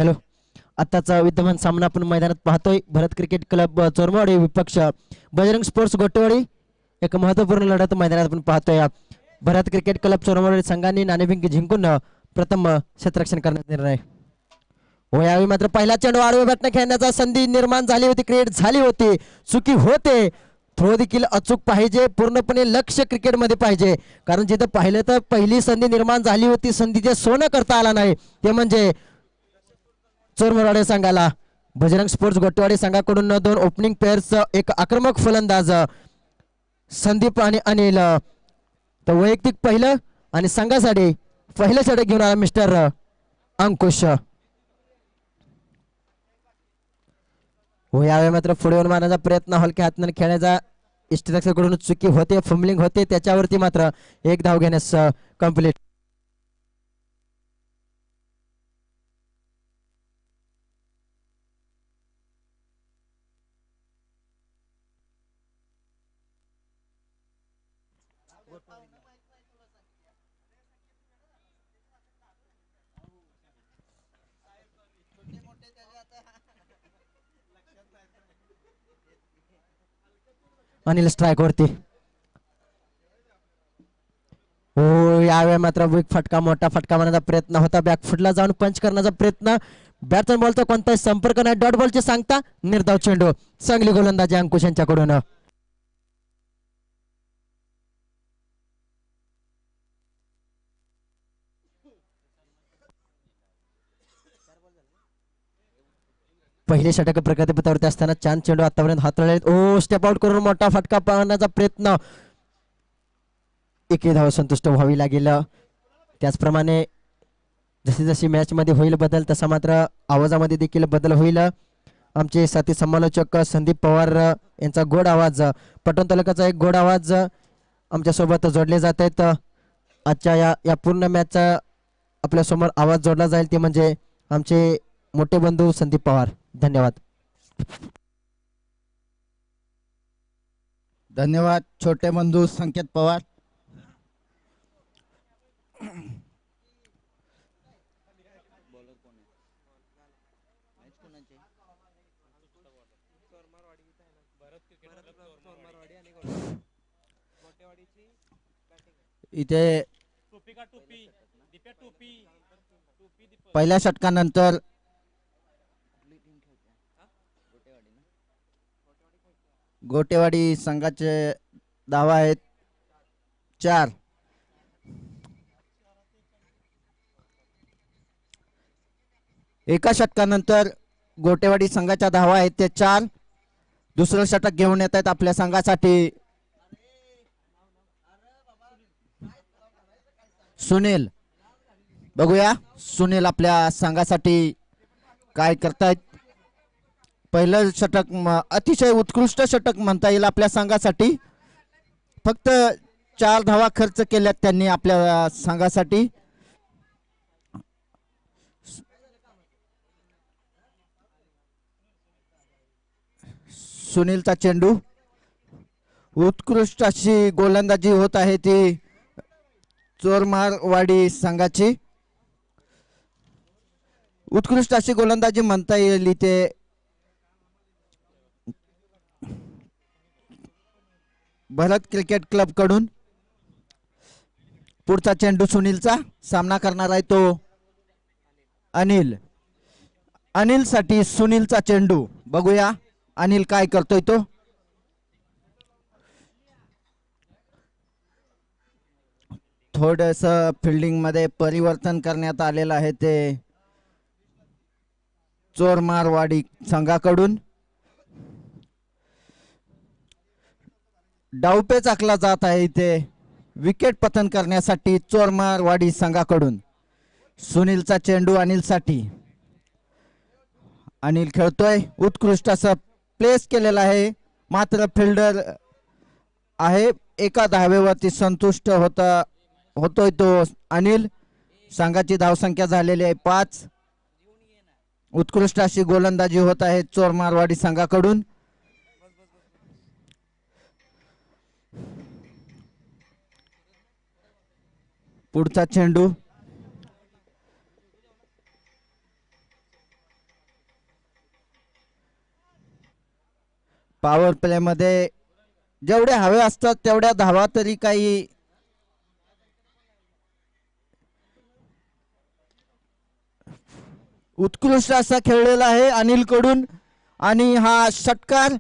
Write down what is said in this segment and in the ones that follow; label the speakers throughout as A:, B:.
A: Hello. आताचा विद्यमान सामना आपण मैदानात पाहतोय. भरत क्रिकेट क्लब चोरमावाडी विपक्ष बजरंग स्पोर्ट्स गोटेवाडी. एक महत्त्वपूर्ण लढत मैदानात आपण पाहतोय. भरत क्रिकेट क्लब चोरमावाडी संघाने नाणेफेक जिंकून प्रथम क्षेत्ररक्षण करण्याचा निर्णय. हो, यावेळी मात्र पहिला चेंडू आडव्या बॅटने खेळण्याचा संधी निर्माण झाली होती, क्रिएट झाली होती. चुकी होते, थ्रो देखील अचूक पाहिजे, पूर्णपणे लक्ष क्रिकेटमध्ये पाहिजे. कारण जिथं पाहिलं तर पहिली संधी निर्माण झाली होती, संधीचे सोनं करता आला नाही, ते म्हणजे चोरमावाडी संघाला. बजरंग स्पोर्ट्स गोटेवाडी संघाकडून दोन ओपनिंग प्लेयर्स, एक आक्रमक फलंदाज संदीप आणि अनिल. तर वैयक्तिक पहिलं आणि संघासाठी पहिलं षटक घेऊन आला मिस्टर अंकुश. हो, यावेळी मात्र पुढे येऊन मारण्याचा प्रयत्न हलक्या हाताने खेळण्याचा इष्टरक्षकाकडून चुकी होते, फंबलिंग होते, त्याच्यावरती मात्र एक धाव घेण्यास कंप्लीट. अनिल स्ट्राईक वरती. हो, यावेळी मात्र विक फटका, मोठा फटका मारण्याचा प्रयत्न होता, बॅकफुटला जाऊन पंच करण्याचा प्रयत्न. बॅट्समन बॉलचा कोणताही संपर्क नाही, डॉट बॉलचे सांगता निर्धाव चेंडू. चांगली गोलंदाजी अंकुश यांच्याकडून. पहिले षटक प्रगतीपथावरती असताना छान चेंडू आतापर्यंत हाताळले. ओ, स्टेप आउट करून मोठा फटका पाहण्याचा प्रयत्न. एक धाव संतुष्ट व्हावी लागेल. त्याचप्रमाणे जशी जशी मॅच मध्ये होईल बदल, तसा मात्र आवाजामध्ये देखील बदल होईल. आमचे साथी समालोचक संदीप पवार यांचा गोड आवाज, पटण तालुक्याचा एक गोड आवाज आमच्या सोबत जोडले जात आहेत. आजच्या या पूर्ण मॅचचा आपल्या समोर आवाज जोडला जाईल, ते म्हणजे आमचे मोठे बंधू संदीप पवार. धन्यवाद.
B: धन्यवाद छोटे बंधू संकेत पवार. इथे पहिल्या षटकानंतर गोटेवाडी संघाचे धावा आहेत 4. एका षटकानंतर गोटेवाडी संघाच्या धावा आहेत ते 4. दुसरं षटक घेऊन येत आहेत आपल्या संघासाठी सुनील. बघूया सुनील आपल्या संघासाठी काय करतायत. पहिलं षटक अतिशय उत्कृष्ट षटक म्हणता येईल आपल्या संघासाठी. फक्त 4 धावा खर्च केल्यात त्यांनी आपल्या संघासाठी. सुनीलचा चेंडू, उत्कृष्ट अशी गोलंदाजी होत आहे ती चोरमारवाडी संघाची. उत्कृष्ट अशी गोलंदाजी म्हणता येईल इथे भरत क्रिकेट क्लब कडून. पुढचा चेंडू सुनीलचा, सामना करणार आहे तो अनिल. अनिल साठी सुनीलचा चेंडू. बघूया अनिल काय करतोय तो. थोडस फिल्डिंग मध्ये परिवर्तन करण्यात आलेलं आहे ते चोरमारवाडी संघाकडून. डावपेच आखला जात आहे इथे विकेट पतन करण्यासाठी चोरमारवाडी संघाकडून. सुनीलचा चेंडू अनिल साठी. अनिल खेळतोय, उत्कृष्ट असं प्लेस केलेला आहे, मात्र फिल्डर आहे एका धावेवरती संतुष्ट होतोय तो अनिल. संघाची धावसंख्या झालेली आहे 5. उत्कृष्ट अशी गोलंदाजी होत आहे चोरमारवाडी संघाकडून. पुढचा चेंडू पॉवर प्ले मध्ये जेवढे हवे असतात तेवढ्या धावा तरी काही उत्कृष्ट असा खेळलेला आहे अनिल कडून आणि हा षटकार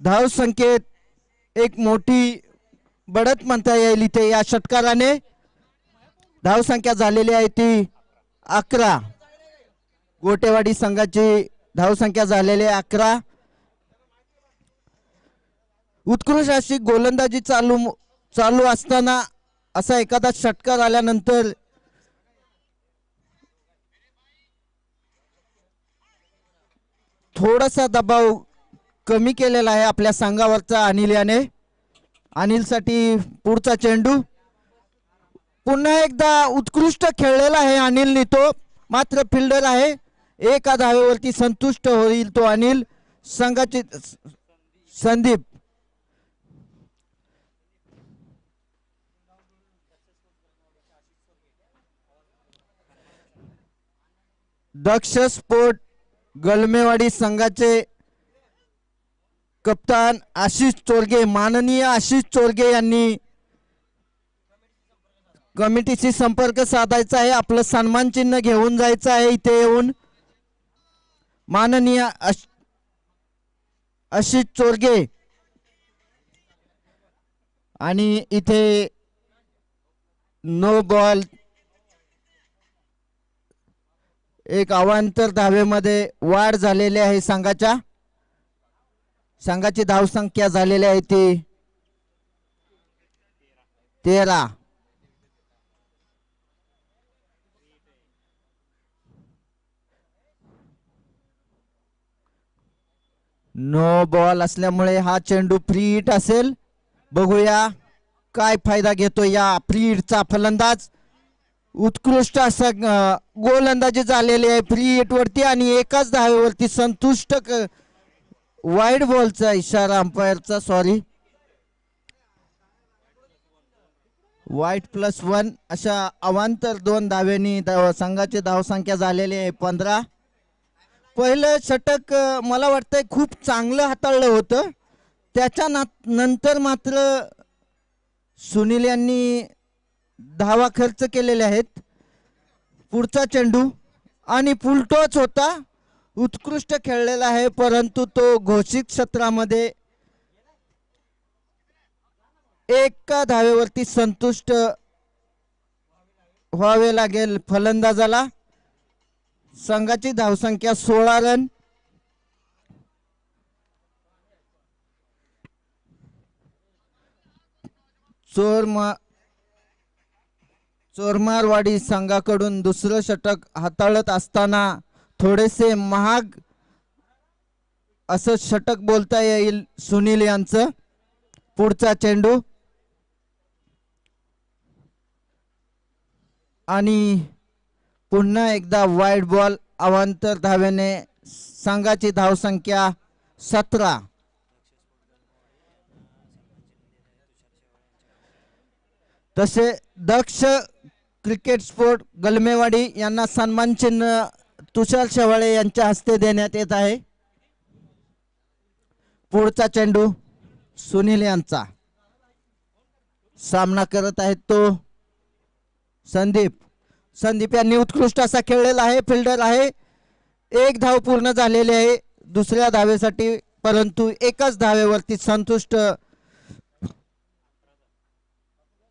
B: धाव संख्येत एक मोठी बढत म्हणता येईल इथे या षटकाराने धाव संख्या झालेली आहे ती 11 गोटेवाडी संघाची धाव संख्या झालेली आहे 11 उत्कृष्ट अशी गोलंदाजी चालू असताना असा एखादा षटकार आल्यानंतर थोडासा दबाव कमी केलेला आहे आपल्या संघावरचा अनिल याने अनिलसाठी पुढचा चेंडू पुन्हा एकदा उत्कृष्ट खेळलेला आहे अनिलने तो मात्र फिल्डर आहे एका धावेवरती संतुष्ट होईल तो अनिल संघाचे संदीप दक्ष स्पोर्ट गलमेवाडी संघाचे कप्तान आशिष चोरगे माननीय आशिष चोरगे यांनी कमिटीशी संपर्क साधायचा आहे आपलं सन्मान चिन्ह घेऊन जायचं आहे इथे येऊन माननीय आशिष चोरगे आणि इथे नो बॉल एक अवांतर धावेमध्ये वाढ झालेली आहे संघाची धाव संख्या झालेली आहे ती 13 नो बॉल असल्यामुळे हा चेंडू फ्री हिट असेल बघूया काय फायदा घेतो या फ्री हिटचा फलंदाज उत्कृष्ट असा गोलंदाजी झालेली आहे फ्री हिट वरती आणि एकाच धावेवरती संतुष्ट वाईड बॉलचा इशारा अंपायरचा सॉरी वाईट +1 अशा अवांतर 2 धावेनी संघाची धावसंख्या झालेली आहे 15 पहिलं षटक मला वाटतंय खूप चांगलं हाताळलं होतं त्याच्या नंतर मात्र सुनील यांनी धावा खर्च केलेले आहेत पुढचा चेंडू आणि फुलटॉच होता उत्कृष्ट खेळलेला आहे परंतु तो घोषित क्षेत्रामध्ये एका धावेवरती संतुष्ट व्हावे लागेल फलंदाजाला संघाची धावसंख्या 16 रन चोरमारवाडी संघाकडून दुसरं षटक हाताळत असताना थोडेसे महाग असं षटक बोलता येईल सुनील यांचं पुढचा चेंडू आणि पुन्हा एकदा वाईड बॉल अवांतर धावेने संघाची धावसंख्या 17 तसे दक्ष क्रिकेट स्पोर्ट गलमेवाडी यांना सन्मान चिन्ह तुषार शेवाळे यांच्या हस्ते देण्यात येत आहे पुढचा चेंडू सुनील यांचा सामना करत आहेत तो संदीप यांनी उत्कृष्ट असा खेळलेला आहे फिल्डर आहे एक धाव पूर्ण झालेली आहे दुसऱ्या धावेसाठी परंतु एकाच धावेवरती संतुष्ट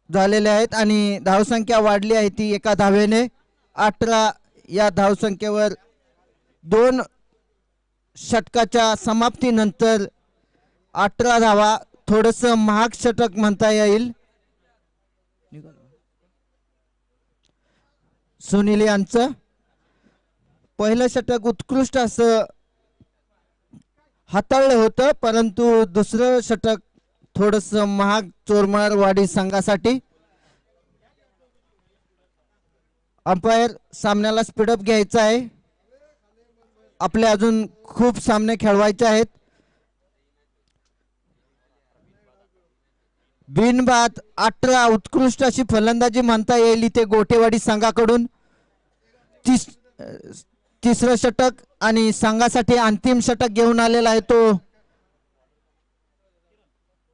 B: झालेले आहेत आणि धावसंख्या वाढली आहे ती एका धावेने 18 या धावसंख्येवर 2 षटकाच्या समाप्तीनंतर 18 धावा थोडस महाग षटक म्हणता येईल सुनील यांचं पहिलं षटक उत्कृष्ट असं हाताळलं होतं परंतु दुसरं षटक थोडस महाग चोरमारवाडी संघासाठी अंपायर सामन्याला स्पीडअप घ्यायचा आहे आपले अजून खूप सामने खेळवायचे आहेत बिनबाद 18 उत्कृष्ट अशी फलंदाजी म्हणता येईल इथे गोटेवाडी संघाकडून तिसरं षटक आणि संघासाठी अंतिम षटक घेऊन आलेला आहे तो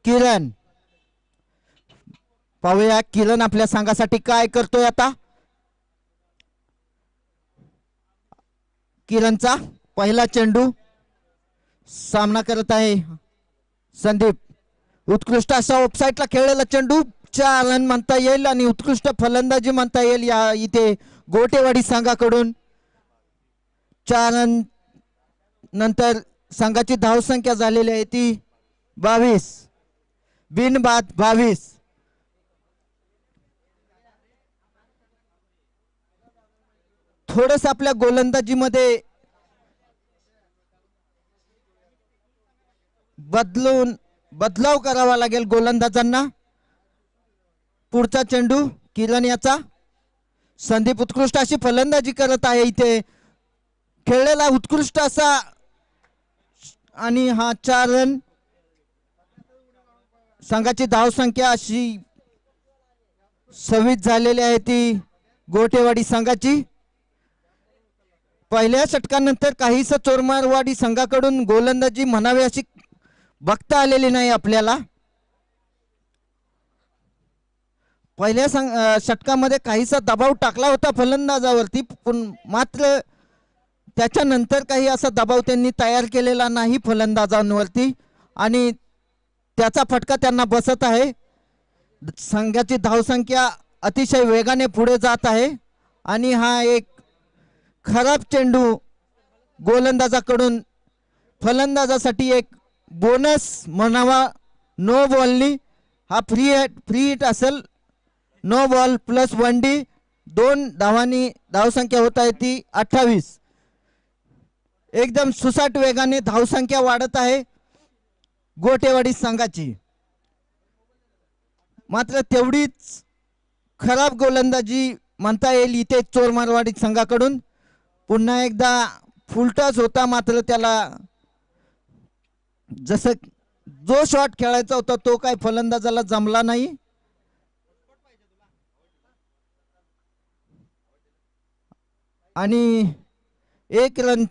B: किरण. पाहूया किरण आपल्या संघासाठी काय करतोय आता. किरणचा पहिला चेंडू सामना करत आहे संदीप. उत्कृष्ट असा ऑफसाईडला खेळलेला चेंडू 4 रन म्हणता येईल आणि उत्कृष्ट फलंदाजी म्हणता येईल या इथे गोटेवाडी संघाकडून. 4 रन नंतर संघाची धावसंख्या झालेली आहे ती 22. बिनबाद 22. थोडस आपल्या गोलंदाजीमध्ये बदलाव करावा लागेल गोलंदाजांना. पुढचा चेंडू किरण याचा. संदीप उत्कृष्ट अशी फलंदाजी करत आहे इथे. खेळलेला उत्कृष्ट असा आणि हा 4 रन. संघाची धावसंख्या अशी 26 झालेली आहे ती गोटेवाडी संघाची. पहिल्या षटकानंतर काहीस चोरमारवाडी संघाकडून गोलंदाजी म्हणावी अशी बघता आलेली नाही आपल्याला. पहिल्या षटकामध्ये काहीसा दबाव टाकला होता फलंदाजावरती, पण मात्र त्याच्यानंतर काही असा दबाव त्यांनी तयार केलेला नाही फलंदाजांवरती आणि त्याचा फटका त्यांना बसत आहे. संघाची धावसंख्या अतिशय वेगाने पुढे जात आहे आणि हा एक खराब चेंडू गोलंदाजाकडून फलंदाजासाठी एक बोनस म्हणावा. नो बॉलनी हा फ्री हिट असेल. नो बॉल प्लस 1D 2 धावांनी धावसंख्या होत आहे ती 28. एकदम सुसाट वेगाने धावसंख्या वाढत आहे गोटेवाडी संघाची. मात्र तेवढीच खराब गोलंदाजी म्हणता येईल इथे चोरमारवाडी संघाकडून. पुन्हा एकदा फुलटॉस होता, मात्र त्याला जसं जो शॉट खेळायचा होता तो काय फलंदाजाला जमला नाही. आणि 1 रन.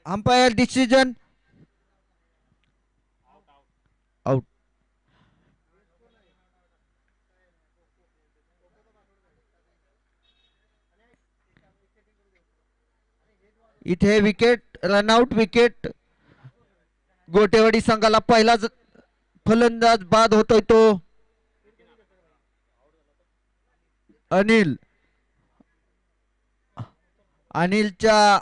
B: Umpire decision out. इथे विकेट रनआउट विकेट. गोटेवाडी संघाला पहिलाच फलंदाज बाद होतोय तो अनिल. अनिलच्या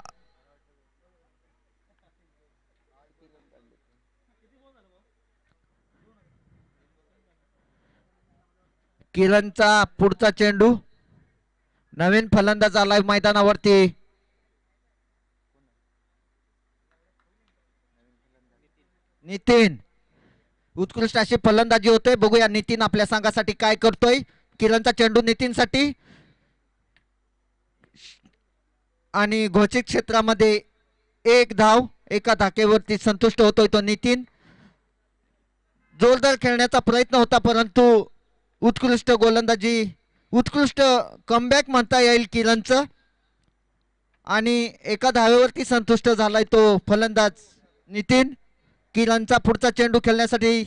B: किरणचा पुढचा चेंडू. नवीन फलंदाज आलाय मैदानावरती. नितीन. उत्कृष्ट अशी फलंदाजी होते. बघूया नितीन आपल्या संघासाठी काय करतोय. किरणचा चेंडू नितीनसाठी आणि घोषित क्षेत्रामध्ये 1 धाव. एका धाकेवरती संतुष्ट होतोय तो नितीन. जोरदार खेळण्याचा प्रयत्न होता, परंतु उत्कृष्ट गोलंदाजी, उत्कृष्ट कमबॅक म्हणता येईल किरणचं आणि एका धावेवरती संतुष्ट झालाय तो फलंदाज नितीन. किरणचा पुढचा चेंडू खेळण्यासाठी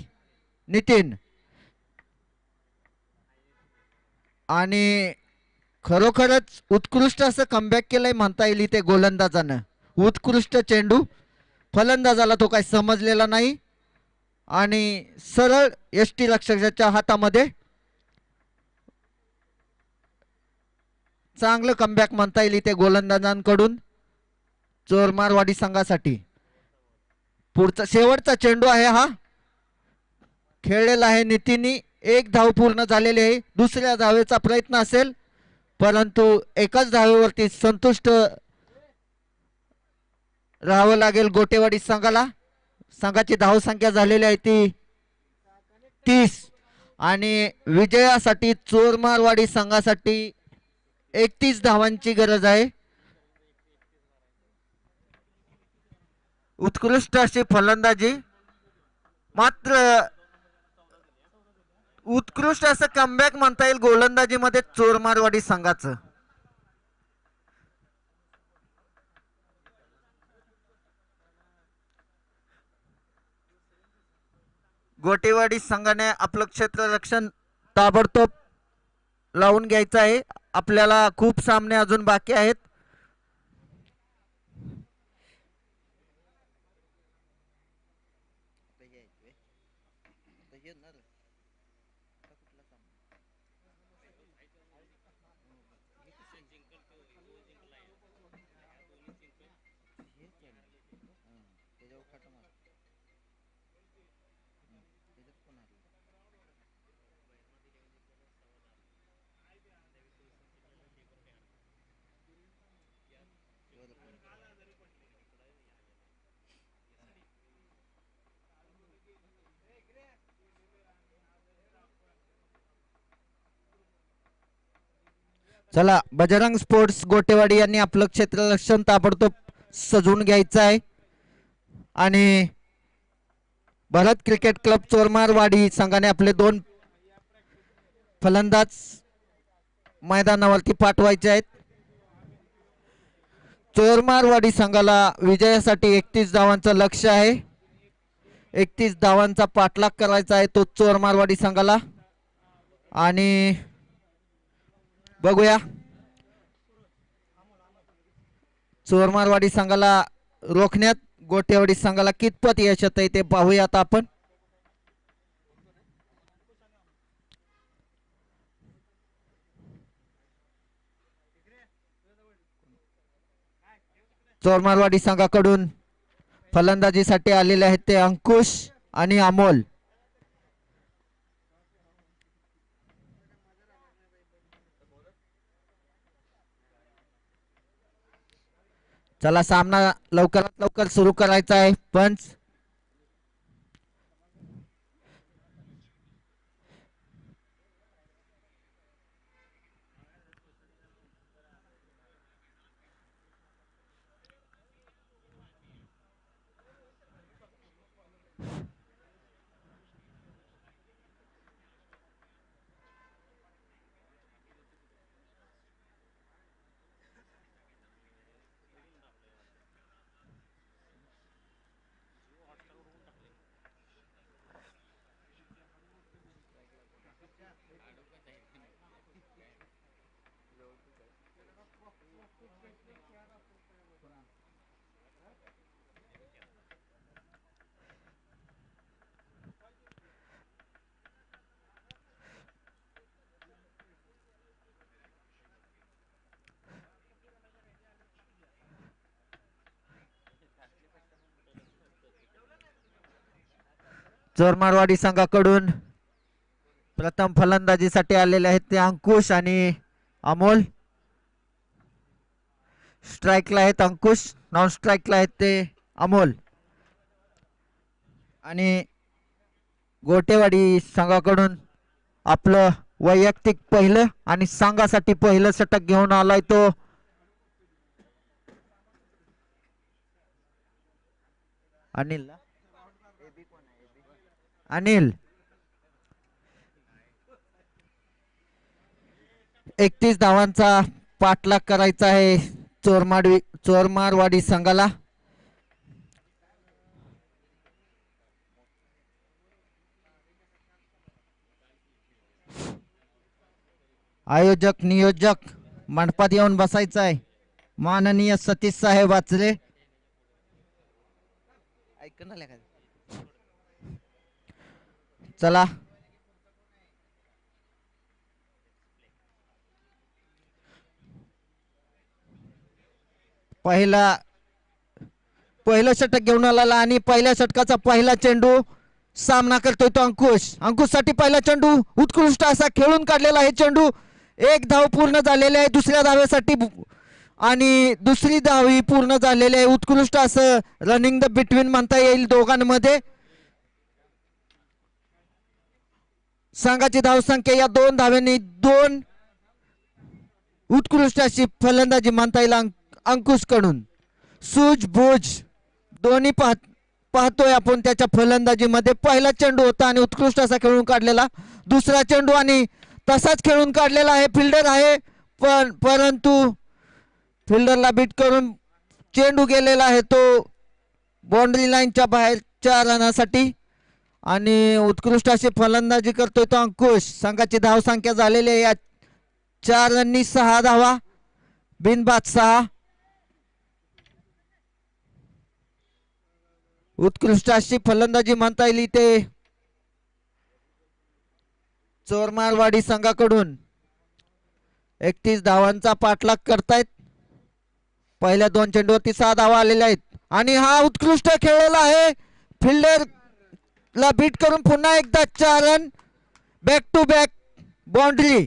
B: नितीन. आणि खरोखरच उत्कृष्ट असं कमबॅक केलंय म्हणता येईल इथे गोलंदाजानं. उत्कृष्ट चेंडू. फलंदाजाला तो काही समजलेला नाही आणि सरळ यष्टीरक्षकाच्या हातामध्ये. चांगलं कमबॅक म्हणता येईल इथे गोलंदाजांकडून चोरमारवाडी संघासाठी. पुढचा शेवटचा चेंडू आहे हा. खेळलेला आहे नितीननी. 1 धाव पूर्ण झालेली आहे. दुसऱ्या धावेचा प्रयत्न असेल, परंतु एकाच धावेवरती संतुष्ट राहावं लागेल गोटेवाडी संघाला. संघाची धावसंख्या झालेली आहे ती 30 आणि विजयासाठी चोरमारवाडी संघासाठी 31 धावांची गरज आहे. उत्कृष्ट अशी फलंदाजी, मात्र उत्कृष्ट असं कमबॅक म्हणता येईल गोलंदाजीमध्ये चोरमारवाडी संघाचं. गोटेवाडी संघाने आपलं क्षेत्ररक्षण ताबडतोब लावून घ्यायचं आहे. आपल्याला खूप सामने अजून बाकी आहेत. चला, बजरंग स्पोर्ट्स गोटेवाडी यांनी आपलं क्षेत्ररक्षण ताबडतोब सजवून घ्यायचं आहे आणि भरत क्रिकेट क्लब चोरमारवाडी संघाने आपले 2 फलंदाज मैदानावरती पाठवायचे आहेत. चोरमारवाडी संघाला विजयासाठी 31 धावांचं लक्ष्य आहे. 31 धावांचा पाठलाग करायचा आहे तो चोरमारवाडी संघाला. आणि बघूया चोरमारवाडी संघाला रोखण्यात गोटेवाडी संघाला कितपत यश येतंय ते पाहूयात आपण. चोरमारवाडी संघाकडून फलंदाजीसाठी आलेले आहेत ते अंकुश आणि अमोल. चला, सामना लवकरात लवकर सुरू करायचा आहे. पंच चोरमारवाडी संघाकडून प्रथम फलंदाजीसाठी आलेले आहेत ते अंकुश आणि अमोल. स्ट्राईकला आहेत अंकुश, नॉन स्ट्राईकला आहेत ते अमोल. आणि गोटेवाडी संघाकडून आपलं वैयक्तिक पहिलं आणि संघासाठी पहिलं षटक घेऊन आलाय तो अनिल. अनिल 31 धावांचा पाठलाग करायचा आहे चोरमारवाडी संघाला. आयोजक नियोजक मंडपात येऊन बसायचं आहे. माननीय सतीश साहेब वाचले. ऐक ना लेखा. चला, पहिलं षटक घेऊन आला आणि पहिल्या षटकाचा पहिला चेंडू सामना करतोय तो अंकुश. अंकुश साठी पहिला चेंडू उत्कृष्ट असा खेळून काढलेला आहे चेंडू. 1 धाव पूर्ण झालेली आहे दुसऱ्या धावेसाठी आणि दुसरी धावी पूर्ण झालेली आहे. उत्कृष्ट असं रनिंग द बिटवीन म्हणता येईल दोघांमध्ये. संघाची धावसंख्या या 2 धाव्यांनी 2 उत्कृष्ट अशी फलंदाजी म्हणता येईल अंकुश कडून. सूझबूझ दोन्ही पाहतोय आपण त्याच्या फलंदाजीमध्ये. पहिला चेंडू होता आणि उत्कृष्ट असा खेळून काढलेला दुसरा चेंडू आणि तसाच खेळून काढलेला आहे. फिल्डर आहे परंतु फिल्डरला बीट करून चेंडू गेलेला आहे तो बाउंड्री लाईनच्या बाहेरच्या रनासाठी. आणि उत्कृष्ट अशी फलंदाजी करतोय तो अंकुश. संघाची धाव संख्या झालेली आहे या 4 रननी 6 धावा, बिनबाद 6. उत्कृष्ट अशी फलंदाजी म्हणता येईल इथे चोरमारवाडी संघाकडून. 31 धावांचा पाठलाग करतायत. पहिल्या 2 चेंडूवरती 6 धावा आलेल्या आहेत. आणि हा उत्कृष्ट खेळलेला आहे. फिल्डर ला बीट करून पुन्हा एकदा 4 run, back to back boundary.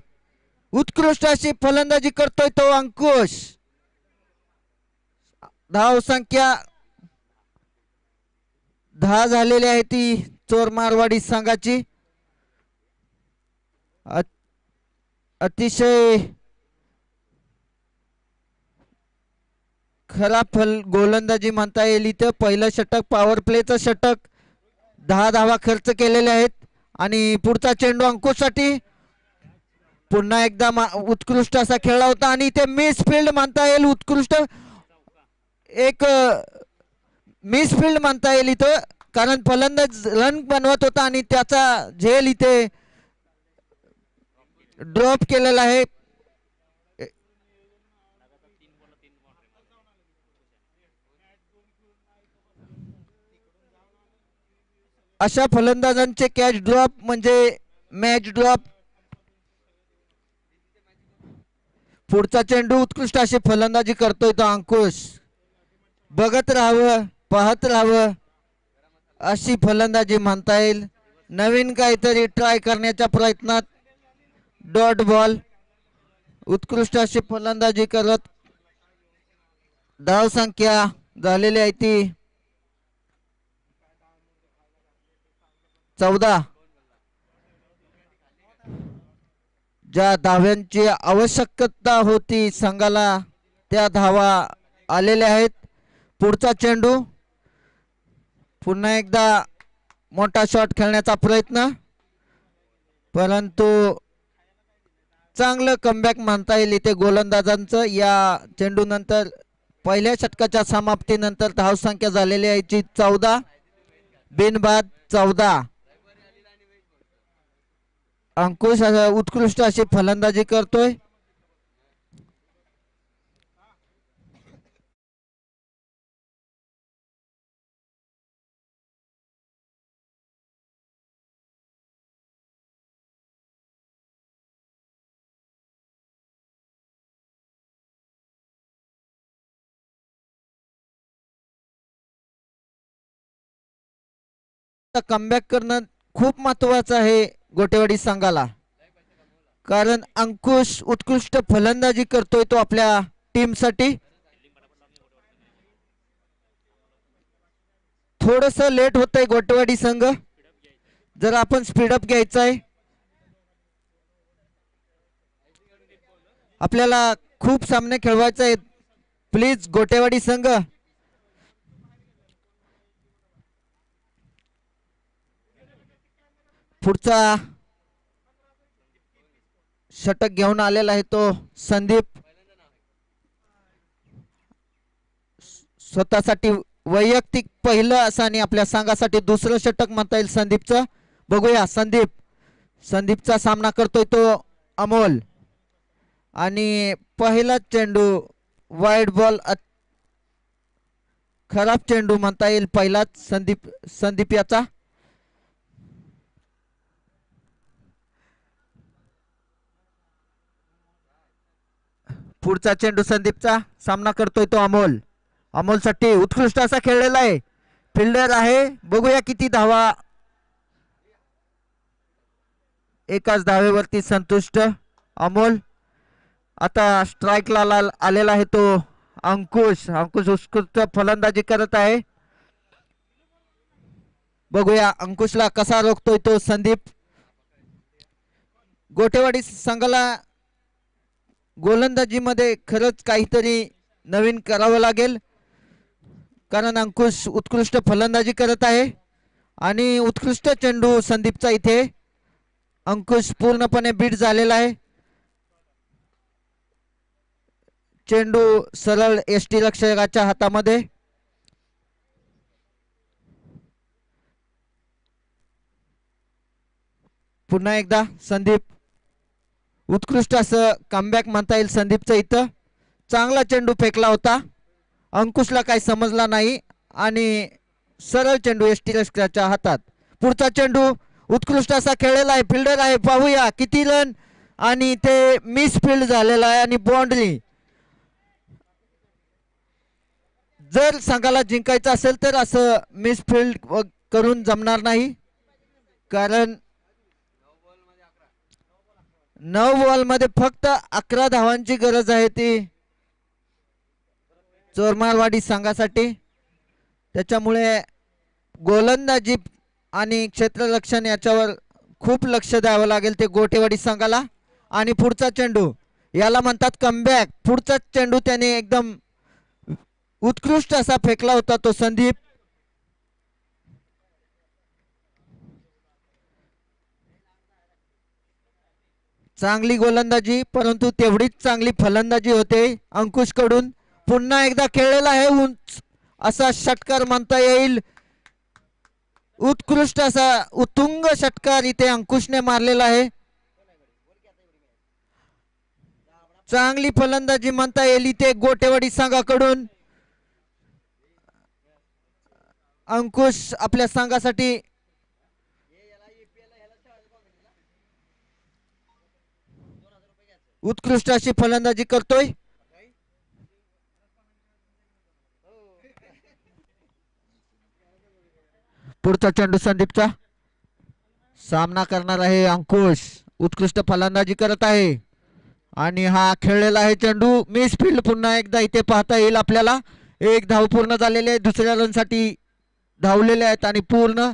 B: उत्कृष्ट अशी फलंदाजी करतोय तो अंकुश. धाव संख्या 10 झालेली आहे ती चोरमारवाडी संघाची. अतिशय खराब गोलंदाजी म्हणता येईल इथं. पहिलं षटक पॉवर प्लेचं षटक, 10 धावा खर्च केलेले आहेत. आणि पुढचा चेंडू अंकुशसाठी. पुन्हा एकदा उत्कृष्ट असा खेळला होता आणि इथे मिस फील्ड म्हणता येईल. उत्कृष्ट एक मिस फील्ड म्हणता येईल इथं, कारण फलंदाज रन बनवत होता आणि त्याचा झेल इथे ड्रॉप केलेला आहे. अशा फलंदाजांचे कॅच ड्रॉप म्हणजे मॅच ड्रॉप. पुढचा चेंडू उत्कृष्ट अशी फलंदाजी करतोय तो अंकुश. बघत राहावं, पाहत राहावं अशी फलंदाजी म्हणता येईल. नवीन काहीतरी ट्राय करण्याच्या प्रयत्नात डॉट बॉल. उत्कृष्ट अशी फलंदाजी करत धाव संख्या झालेली आहे ती 14. ज्या धाव्यांची आवश्यकता होती संघाला त्या धावा आलेल्या आहेत. पुढचा चेंडू पुन्हा एकदा मोठा शॉट खेळण्याचा प्रयत्न, परंतु चांगलं कमबॅक म्हणता येईल इथे गोलंदाजांचं. या चेंडू नंतर पहिल्या षटकाच्या समाप्तीनंतर धाव संख्या झालेली आहे 14, बिनबाद 14. अंकुश उत्कृष्ट अशी फलंदाजी करतोय. कमबॅक करणं खूप महत्वाचं आहे गोटेवाडी संघाला, कारण अंकुश उत्कृष्ट फलंदाजी करतोय तो आपल्या टीम साठी. थोडस लेट होतंय गोटेवाडी संघ, जर आपण स्पीडअप घ्यायचं आहे. आपल्याला खूप सामने खेळवायचे आहेत. प्लीज गोटेवाडी संघ. पुढचा षटक घेऊन आलेला आहे तो संदीप. स्वतःसाठी वैयक्तिक पहिलं असं आणि आपल्या संघासाठी दुसरं षटक म्हणता येईल संदीपचं. बघूया संदीपचा सामना करतोय तो अमोल. आणि पहिला चेंडू वाईड बॉल, खराब चेंडू म्हणता येईल पहिलाच संदीप याचा. पुढचा चेंडू संदीपचा सामना करतोय तो अमोलसाठी उत्कृष्ट असा खेळलेला आहे. फिल्डर आहे, बघूया किती धावा. एकाच धावेवरती संतुष्ट अमोल. आता स्ट्राइकला आलेला आहे तो अंकुश उत्कृष्ट फलंदाजी करत आहे. बघूया अंकुशला कसा रोखतोय तो संदीप. गोटेवाडी संघाला गोलंदाजीमध्ये खरंच काहीतरी नवीन करावं लागेल, कारण अंकुश उत्कृष्ट फलंदाजी करत आहे. आणि उत्कृष्ट चेंडू संदीपचा इथे अंकुश पूर्णपणे बीट झालेला आहे. चेंडू सरळ एसटी रक्षकाच्या हातामध्ये. पुन्हा एकदा संदीप उत्कृष्ट असं कमबॅक म्हणता येईल संदीपचं इथं. चांगला चेंडू फेकला होता, अंकुशला काही समजला नाही आणि सरळ चेंडू एसटी रक्षकाच्या हातात. पुढचा चेंडू उत्कृष्ट असा खेळलेला आहे, फिल्डर आहे, पाहूया किती रन आणि ते मिस फील्ड झालेला आहे आणि बाउंड्री. जर संघाला जिंकायचं असेल तर असं मिस फील्ड करून जमणार नाही, कारण 9 बॉल मध्ये फक्त 11 धावांची गरज आहे ती चोरमारवाडी संघासाठी. त्याच्यामुळे गोलंदाजी आणि क्षेत्ररक्षण याच्यावर खूप लक्ष द्यावं लागेल ते गोटेवाडी संघाला. आणि पुढचा चेंडू याला म्हणतात कमबॅक. पुढचा चेंडू त्याने एकदम उत्कृष्ट असा फेकला होता तो संदीप. चांगली गोलंदाजी परंतु तेवढीच चांगली फलंदाजी होते अंकुश कडून. पुन्हा एकदा खेळलेला आहे, उंच असा षटकार म्हणता येईल. उत्कृष्ट असा उत्तुंग षटकार इथे अंकुशने मारलेला आहे. चांगली फलंदाजी म्हणता येईल इथे गोटेवाडी संघाकडून. अंकुश आपल्या संघासाठी उत्कृष्ट अशी फलंदाजी करतोय. पुढचा चेंडू संदीपचा. सामना करणार आहे अंकुश, उत्कृष्ट फलंदाजी करत आहे आणि हा खेळलेला आहे चेंडू मिस फील्ड. पुन्हा एकदा इथे पाहता येईल आपल्याला. एक धाव पूर्ण झालेली आहे, दुसऱ्या रन साठी धावलेले आहेत आणि पूर्ण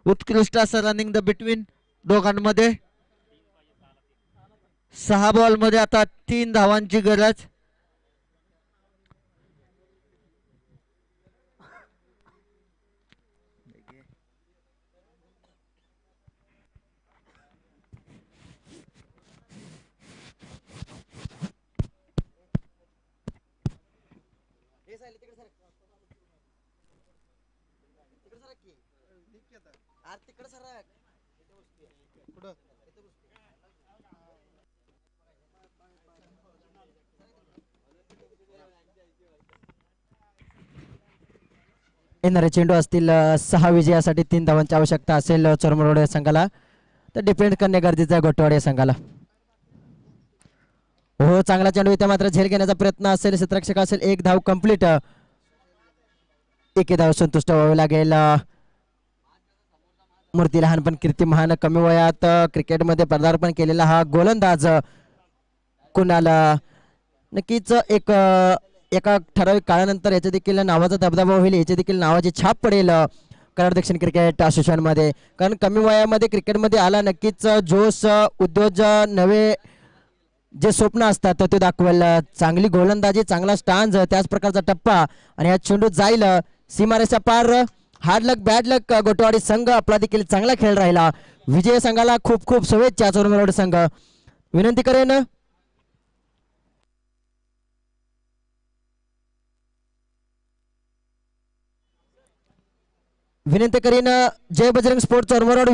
B: उत्कृष्ट असं रनिंग द बिटवीन दोघांमध्ये. 6 बॉल मध्ये आता 3 धावांची गरज.
A: येणारे चेंडू असतील 6 विजयासाठी 3 धावांची आवश्यकता असेल चोरमोरवाडी संघाला, तर डिफेंड करणे गरजेचं आहे गोटेवाडी संघाला. हो, चांगला चेंडू इथे मात्र झेल घेण्याचा प्रयत्न असेल, क्षेत्ररक्षक असेल. 1 धाव कंप्लीट, 1 धाव संतुष्ट व्हावे लागेल. मूर्ती लहान पण कीर्ती महान. कमी वयात क्रिकेटमध्ये पदार्पण केलेला हा गोलंदाज कुणाला नक्कीच एका ठराविक काळानंतर याच्या देखील नावाचा दबदबा होईल, याची देखील नावाची छाप पडेल कराड दक्षिण क्रिकेट असोसिएशन मध्ये. कारण कमी वयामध्ये क्रिकेटमध्ये आला, नक्कीच जोश उद्योज नवे जे स्वप्न असतात ते दाखवेल. चांगली गोलंदाजी, चांगला स्टान्स, त्याच प्रकारचा टप्पा आणि हा चेंडू जाईल सीमारेषा पार. हार्ड लक बॅड लक, गोटेवाडी संघ आपला देखील चांगला खेळ राहिला. विजय संघाला खूप खूप शुभेच्छा चोरमोरवाडी संघ. विनंती करेन जय बजरंग स्पोर्ट्स चोरमोरवाडी